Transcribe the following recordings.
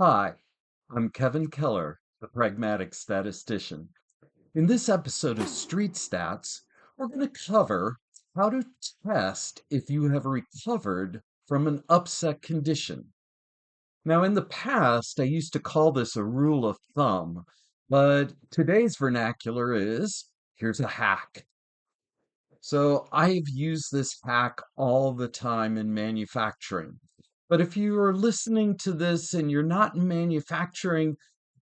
Hi, I'm Kevin Keller, the Pragmatic Statistician. In this episode of Street Stats, we're going to cover how to test if you have recovered from an upset condition. Now, in the past, I used to call this a rule of thumb, but today's vernacular is here's a hack. So I've used this hack all the time in manufacturing. But if you are listening to this and you're not in manufacturing,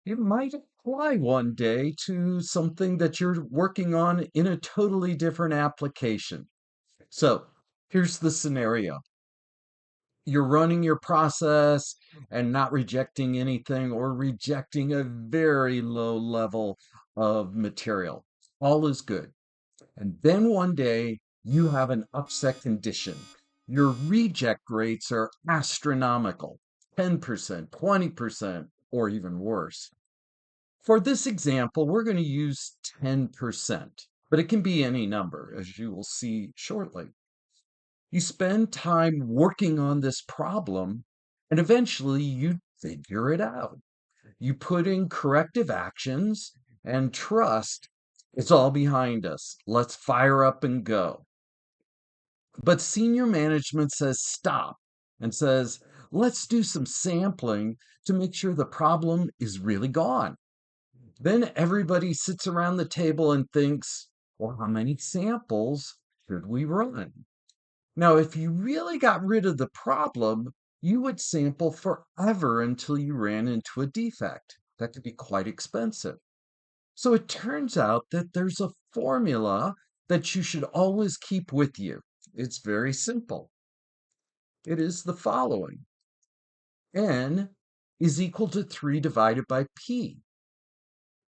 it might apply one day to something that you're working on in a totally different application. So here's the scenario. You're running your process and not rejecting anything or rejecting a very low level of material. All is good. And then one day you have an upset condition. Your reject rates are astronomical, 10%, 20%, or even worse. For this example, we're going to use 10%, but it can be any number, as you will see shortly. You spend time working on this problem, and eventually you figure it out. You put in corrective actions and trust it's all behind us. Let's fire up and go. But senior management says stop and says, let's do some sampling to make sure the problem is really gone. Then everybody sits around the table and thinks, well, how many samples should we run? Now, if you really got rid of the problem, you would sample forever until you ran into a defect. That could be quite expensive. So it turns out that there's a formula that you should always keep with you. It's very simple. It is the following. N is equal to 3 divided by P.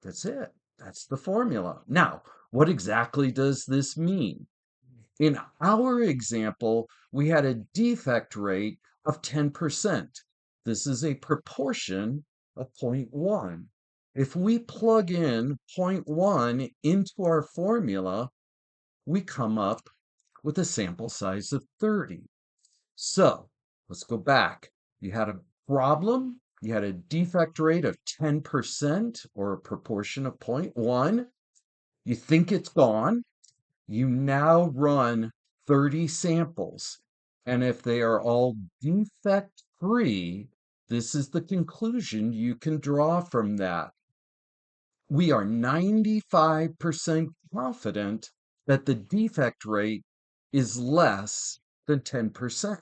That's it. That's the formula. Now, what exactly does this mean? In our example, we had a defect rate of 10%. This is a proportion of 0.1. If we plug in 0.1 into our formula, we come up with a sample size of 30. So let's go back. You had a problem, you had a defect rate of 10% or a proportion of 0.1. You think it's gone. You now run 30 samples. And if they are all defect free, this is the conclusion you can draw from that. We are 95% confident that the defect rate is less than 10%.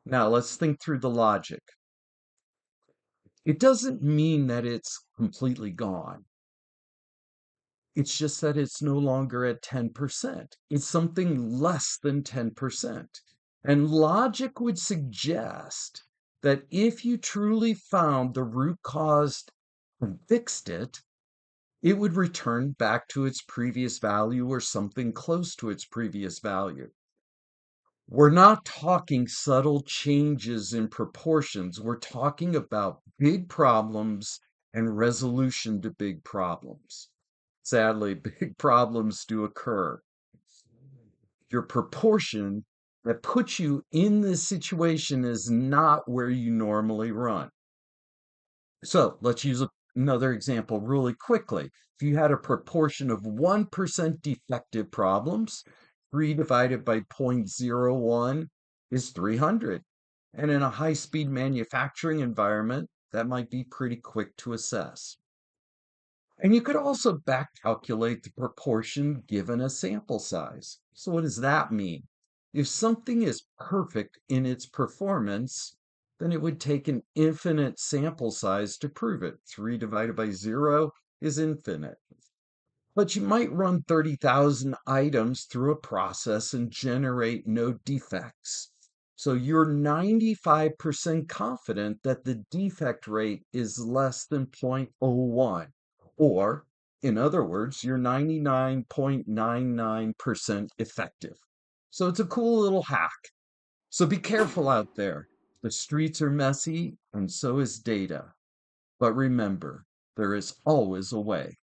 Now let's think through the logic. It doesn't mean that it's completely gone. It's just that it's no longer at 10%. It's something less than 10%. And logic would suggest that if you truly found the root cause and fixed it, it would return back to its previous value or something close to its previous value. We're not talking subtle changes in proportions. We're talking about big problems and resolution to big problems. Sadly, big problems do occur. Your proportion that puts you in this situation is not where you normally run. So let's use another example really quickly. If you had a proportion of 1% defective problems, 3 divided by 0.01 is 300. And in a high-speed manufacturing environment, that might be pretty quick to assess. And you could also back calculate the proportion given a sample size. So what does that mean? If something is perfect in its performance, then it would take an infinite sample size to prove it. 3 divided by 0 is infinite. But you might run 30,000 items through a process and generate no defects. So you're 95% confident that the defect rate is less than 0.01. Or, in other words, you're 99.99% effective. So it's a cool little hack. So be careful out there. The streets are messy, and so is data. But remember, there is always a way.